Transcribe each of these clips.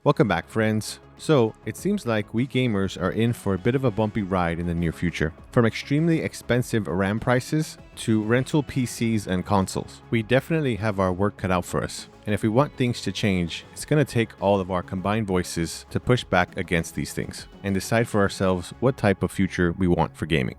Welcome back, friends. So, it seems like we gamers are in for a bit of a bumpy ride in the near future. From extremely expensive RAM prices to rental PCs and consoles, we definitely have our work cut out for us. And if we want things to change, it's going to take all of our combined voices to push back against these things and decide for ourselves what type of future we want for gaming.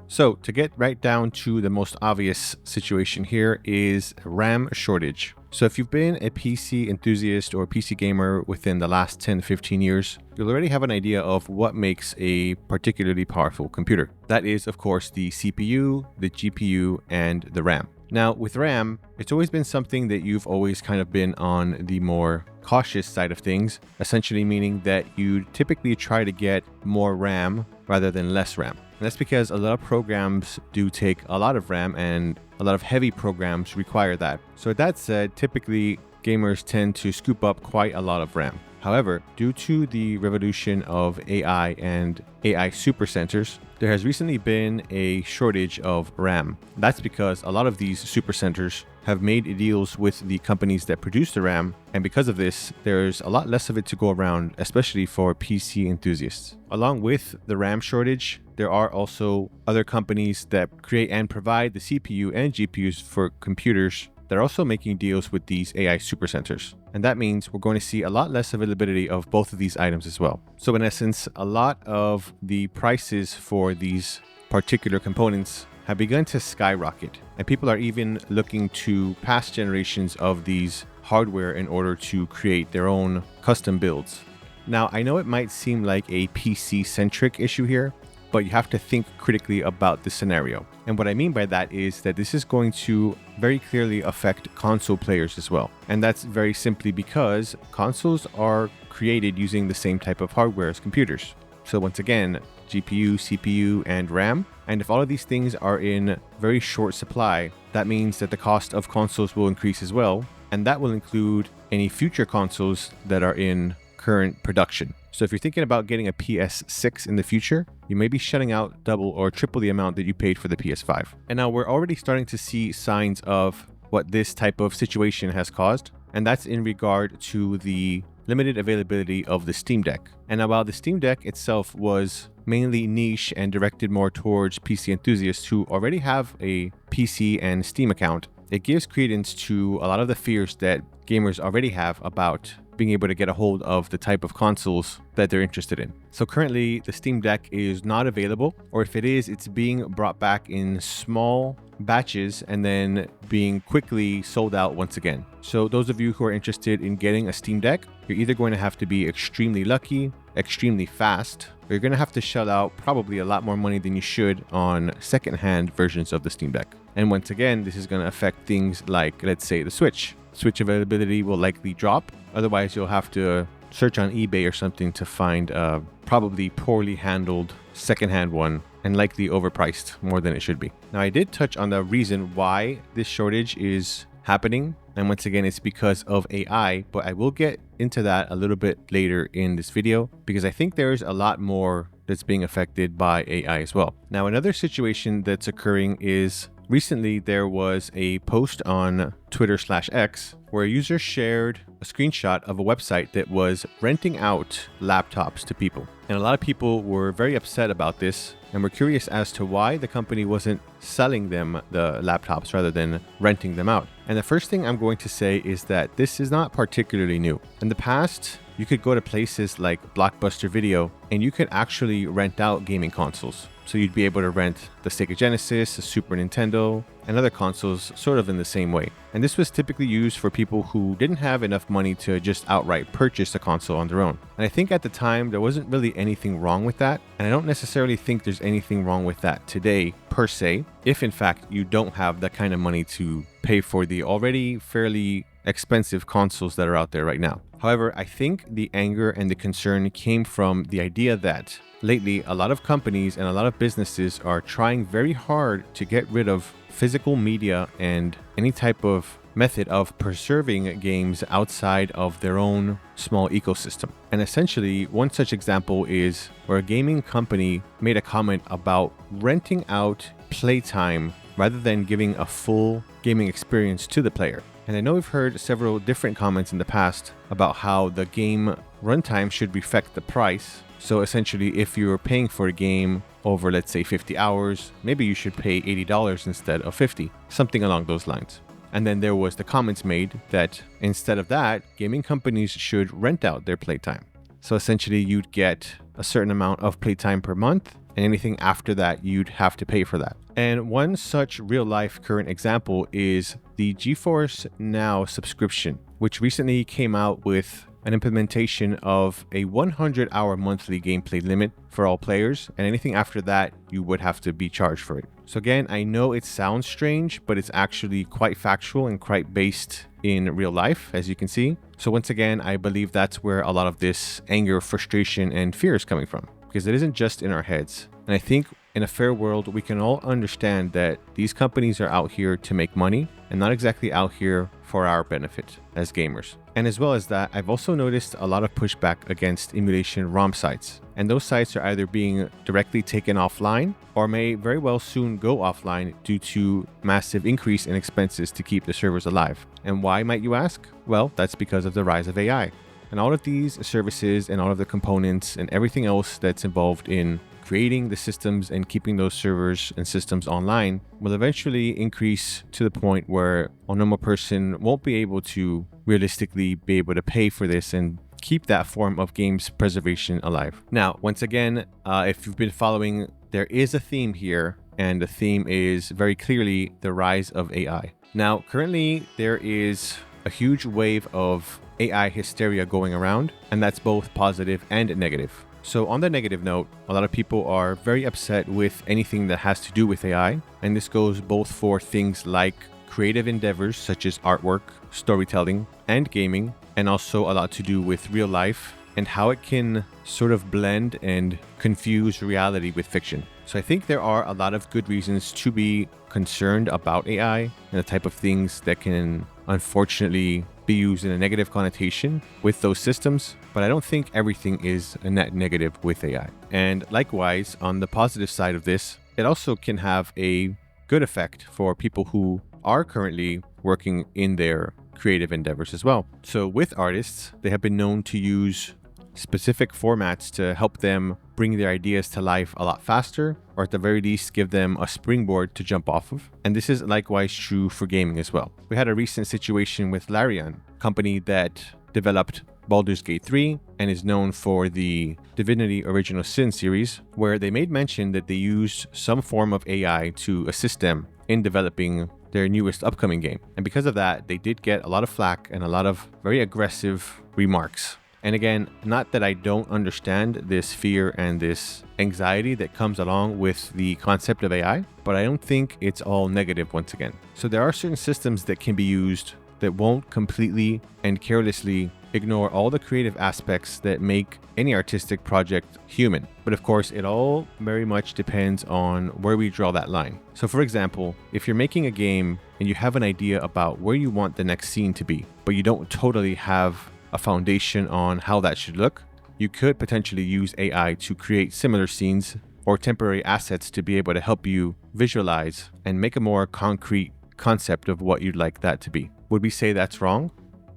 So to get right down to the most obvious situation here is RAM shortage. So if you've been a PC enthusiast or PC gamer within the last 10 to 15 years, you'll already have an idea of what makes a particularly powerful computer. That is, of course, the CPU, the GPU, and the RAM. Now, with RAM, it's always been something that you've always kind of been on the more cautious side of things, essentially meaning that you typically try to get more RAM rather than less RAM. And that's because a lot of programs do take a lot of RAM and a lot of heavy programs require that. So with that said, typically gamers tend to scoop up quite a lot of RAM. However, due to the revolution of AI and AI supercenters, there has recently been a shortage of RAM. That's because a lot of these supercenters have made deals with the companies that produce the RAM, and because of this, there's a lot less of it to go around, especially for PC enthusiasts. Along with the RAM shortage, there are also other companies that create and provide the CPU and GPUs for computers that are also making deals with these AI supercenters. And that means we're going to see a lot less availability of both of these items as well. So in essence, a lot of the prices for these particular components have begun to skyrocket. And people are even looking to past generations of these hardware in order to create their own custom builds. Now, I know it might seem like a PC-centric issue here, but you have to think critically about the scenario. And what I mean by that is that this is going to very clearly affect console players as well. And that's very simply because consoles are created using the same type of hardware as computers. So once again, GPU, CPU, and RAM. And if all of these things are in very short supply, that means that the cost of consoles will increase as well. And that will include any future consoles that are in current production. So if you're thinking about getting a PS6 in the future, you may be shutting out double or triple the amount that you paid for the PS5. And now we're already starting to see signs of what this type of situation has caused. And that's in regard to the limited availability of the Steam Deck. And now while the Steam Deck itself was mainly niche and directed more towards PC enthusiasts who already have a PC and Steam account, it gives credence to a lot of the fears that gamers already have about being able to get a hold of the type of consoles that they're interested in. So currently the Steam Deck is not available, or if it is, it's being brought back in small batches and then being quickly sold out once again. So those of you who are interested in getting a Steam Deck, you're either going to have to be extremely lucky, extremely fast, or you're going to have to shell out probably a lot more money than you should on secondhand versions of the Steam Deck. And once again, this is going to affect things like, let's say, the Switch. Switch availability will likely drop. Otherwise, you'll have to search on eBay or something to find a probably poorly handled secondhand one and likely overpriced more than it should be. Now, I did touch on the reason why this shortage is happening. And once again, it's because of AI, but I will get into that a little bit later in this video because I think there's a lot more that's being affected by AI as well. Now, another situation that's occurring is recently there was a post on Twitter/X where a user shared a screenshot of a website that was renting out laptops to people. And a lot of people were very upset about this and were curious as to why the company wasn't selling them the laptops rather than renting them out. And the first thing I'm going to say is that this is not particularly new. In the past, you could go to places like Blockbuster Video and you could actually rent out gaming consoles. So you'd be able to rent the Sega Genesis, the Super Nintendo, and other consoles sort of in the same way. And this was typically used for people who didn't have enough money to just outright purchase a console on their own. And I think at the time there wasn't really anything wrong with that. And I don't necessarily think there's anything wrong with that today per se, if in fact you don't have that kind of money to pay for the already fairly expensive consoles that are out there right now. However, I think the anger and the concern came from the idea that lately a lot of companies and a lot of businesses are trying very hard to get rid of physical media and any type of method of preserving games outside of their own small ecosystem. And essentially, one such example is where a gaming company made a comment about renting out playtime rather than giving a full gaming experience to the player. And I know we've heard several different comments in the past about how the game runtime should reflect the price. So essentially, if you're paying for a game over, let's say, 50 hours, maybe you should pay $80 instead of 50, something along those lines. And then there was the comments made that instead of that, gaming companies should rent out their playtime. So essentially, you'd get a certain amount of playtime per month, and anything after that, you'd have to pay for that. And one such real-life current example is the GeForce Now subscription, which recently came out with an implementation of a 100-hour monthly gameplay limit for all players, and anything after that, you would have to be charged for it. So again, I know it sounds strange, but it's actually quite factual and quite based in real life, as you can see. So once again, I believe that's where a lot of this anger, frustration, and fear is coming from, because it isn't just in our heads. And I think in a fair world, we can all understand that these companies are out here to make money and not exactly out here for our benefit as gamers. And as well as that, I've also noticed a lot of pushback against emulation ROM sites. And those sites are either being directly taken offline or may very well soon go offline due to massive increase in expenses to keep the servers alive. And why, might you ask? Well, that's because of the rise of AI. And all of these services and all of the components and everything else that's involved in creating the systems and keeping those servers and systems online will eventually increase to the point where a normal person won't be able to realistically be able to pay for this and keep that form of games preservation alive. Now, once again, if you've been following, there is a theme here, and the theme is very clearly the rise of AI. Now, currently, there is a huge wave of AI hysteria going around, and that's both positive and negative. So on the negative note, a lot of people are very upset with anything that has to do with AI, and this goes both for things like creative endeavors such as artwork, storytelling, and gaming, and also a lot to do with real life and how it can sort of blend and confuse reality with fiction. So I think there are a lot of good reasons to be concerned about AI and the type of things that can unfortunately be used in a negative connotation with those systems, but I don't think everything is a net negative with AI. And likewise, on the positive side of this, it also can have a good effect for people who are currently working in their creative endeavors as well. So with artists, they have been known to use specific formats to help them bring their ideas to life a lot faster, or at the very least give them a springboard to jump off of. And this is likewise true for gaming as well. We had a recent situation with Larian, a company that developed Baldur's Gate 3 and is known for the Divinity Original Sin series, where they made mention that they used some form of AI to assist them in developing their newest upcoming game. And because of that, they did get a lot of flack and a lot of very aggressive remarks. And again, not that I don't understand this fear and this anxiety that comes along with the concept of AI, but I don't think it's all negative once again. So there are certain systems that can be used that won't completely and carelessly ignore all the creative aspects that make any artistic project human. But of course, it all very much depends on where we draw that line. So for example, if you're making a game and you have an idea about where you want the next scene to be, but you don't totally have a foundation on how that should look, you could potentially use AI to create similar scenes or temporary assets to be able to help you visualize and make a more concrete concept of what you'd like that to be. Would we say that's wrong?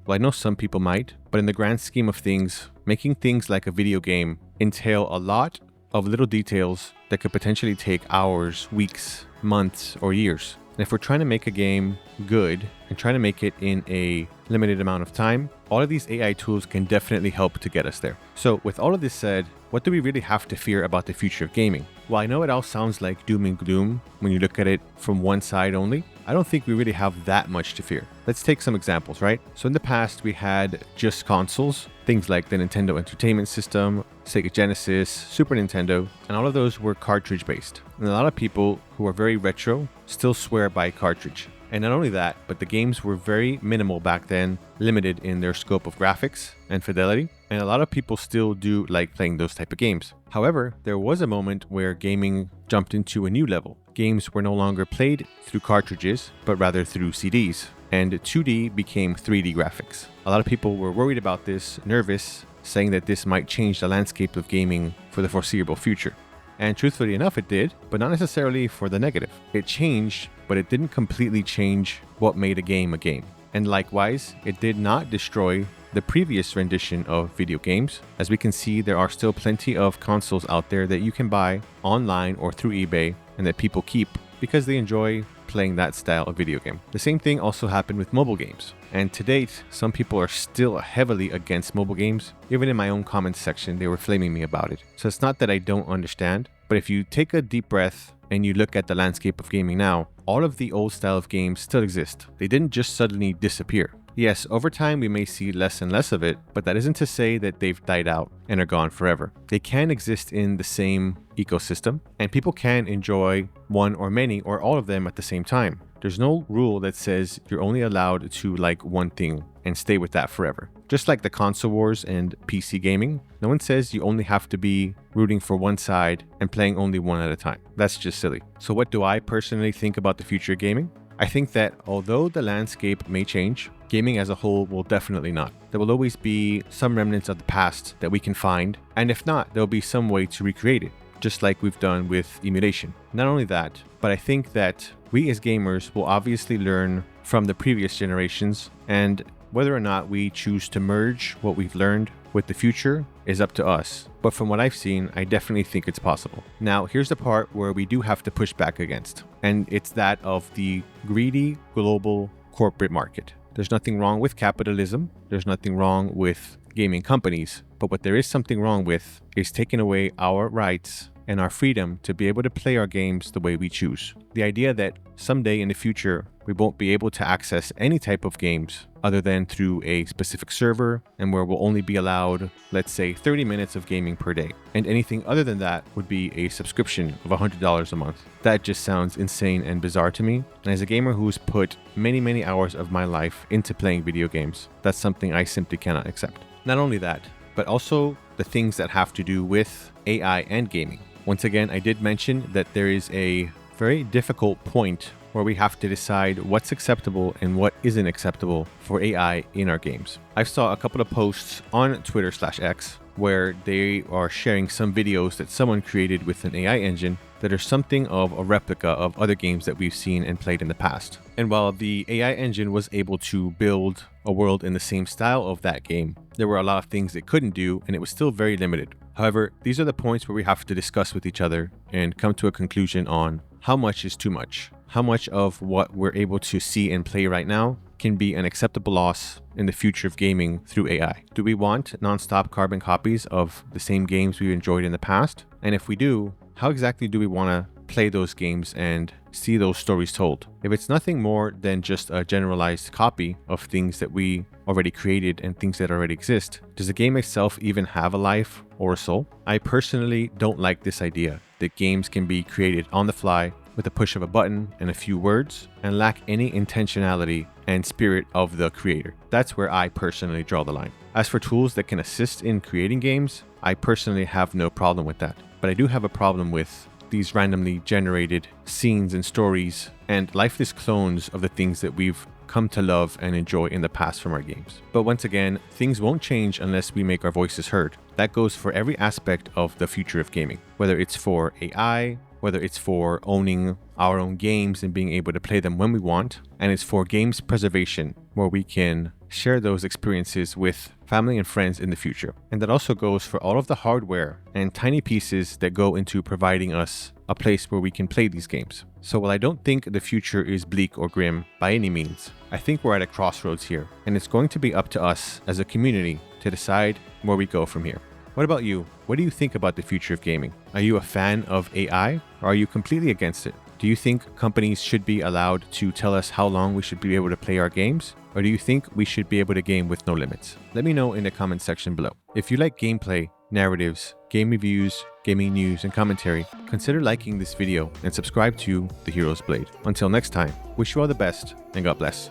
Well, I know some people might, but in the grand scheme of things, making things like a video game entail a lot of little details that could potentially take hours, weeks, months, or years. And if we're trying to make a game good and trying to make it in a limited amount of time, all of these AI tools can definitely help to get us there. So with all of this said, what do we really have to fear about the future of gaming? Well, I know it all sounds like doom and gloom when you look at it from one side only. I don't think we really have that much to fear. Let's take some examples, right? So in the past, we had just consoles, things like the Nintendo Entertainment System, Sega Genesis, Super Nintendo, and all of those were cartridge based. And a lot of people who are very retro still swear by cartridge. And not only that, but the games were very minimal back then, limited in their scope of graphics and fidelity, and a lot of people still do like playing those type of games. However, there was a moment where gaming jumped into a new level. Games were no longer played through cartridges, but rather through CDs, and 2D became 3D graphics. A lot of people were worried about this, nervous, saying that this might change the landscape of gaming for the foreseeable future. And truthfully enough, it did, but not necessarily for the negative. It changed, but it didn't completely change what made a game a game. And likewise, it did not destroy the previous rendition of video games. As we can see, there are still plenty of consoles out there that you can buy online or through eBay and that people keep because they enjoy playing that style of video game. The same thing also happened with mobile games. And to date, some people are still heavily against mobile games. Even in my own comments section, they were flaming me about it. So it's not that I don't understand, but if you take a deep breath and you look at the landscape of gaming now, all of the old style of games still exist. They didn't just suddenly disappear. Yes, over time we may see less and less of it, but that isn't to say that they've died out and are gone forever. They can exist in the same ecosystem, and people can enjoy one or many or all of them at the same time. There's no rule that says you're only allowed to like one thing and stay with that forever. Just like the console wars and PC gaming, no one says you only have to be rooting for one side and playing only one at a time. That's just silly. So what do I personally think about the future of gaming? I think that although the landscape may change, gaming as a whole will definitely not. There will always be some remnants of the past that we can find, and if not, there will be some way to recreate it, just like we've done with emulation. Not only that, but I think that we as gamers will obviously learn from the previous generations, and whether or not we choose to merge what we've learned with the future is up to us. But from what I've seen, I definitely think it's possible. Now, here's the part where we do have to push back against, and it's that of the greedy global corporate market. There's nothing wrong with capitalism. There's nothing wrong with gaming companies. But what there is something wrong with is taking away our rights and our freedom to be able to play our games the way we choose. The idea that someday in the future, we won't be able to access any type of games other than through a specific server, and where we'll only be allowed, let's say, 30 minutes of gaming per day. And anything other than that would be a subscription of $100 a month. That just sounds insane and bizarre to me. And as a gamer who's put many hours of my life into playing video games, that's something I simply cannot accept. Not only that, but also the things that have to do with AI and gaming. Once again, I did mention that there is a very difficult point where we have to decide what's acceptable and what isn't acceptable for AI in our games. I saw a couple of posts on Twitter/X where they are sharing some videos that someone created with an AI engine that are something of a replica of other games that we've seen and played in the past. And while the AI engine was able to build a world in the same style of that game, there were a lot of things it couldn't do, and it was still very limited. However, these are the points where we have to discuss with each other and come to a conclusion on how much is too much. How much of what we're able to see and play right now can be an acceptable loss in the future of gaming through AI? Do we want non-stop carbon copies of the same games we've enjoyed in the past? And if we do, how exactly do we want to play those games and see those stories told? If it's nothing more than just a generalized copy of things that we already created and things that already exist, does the game itself even have a life or a soul? I personally don't like this idea that games can be created on the fly with a push of a button and a few words and lack any intentionality and spirit of the creator. That's where I personally draw the line. As for tools that can assist in creating games, I personally have no problem with that. But I do have a problem with these randomly generated scenes and stories and lifeless clones of the things that we've come to love and enjoy in the past from our games. But once again, things won't change unless we make our voices heard. That goes for every aspect of the future of gaming, whether it's for AI, whether it's for owning our own games and being able to play them when we want, and it's for games preservation, where we can share those experiences with family and friends in the future. And that also goes for all of the hardware and tiny pieces that go into providing us a place where we can play these games. So while I don't think the future is bleak or grim by any means, I think we're at a crossroads here, and it's going to be up to us as a community to decide where we go from here. What about you? What do you think about the future of gaming? Are you a fan of AI, or are you completely against it? Do you think companies should be allowed to tell us how long we should be able to play our games? Or do you think we should be able to game with no limits? Let me know in the comment section below. If you like gameplay, narratives, game reviews, gaming news, and commentary, consider liking this video and subscribe to The Hero's Blade. Until next time, wish you all the best, and God bless.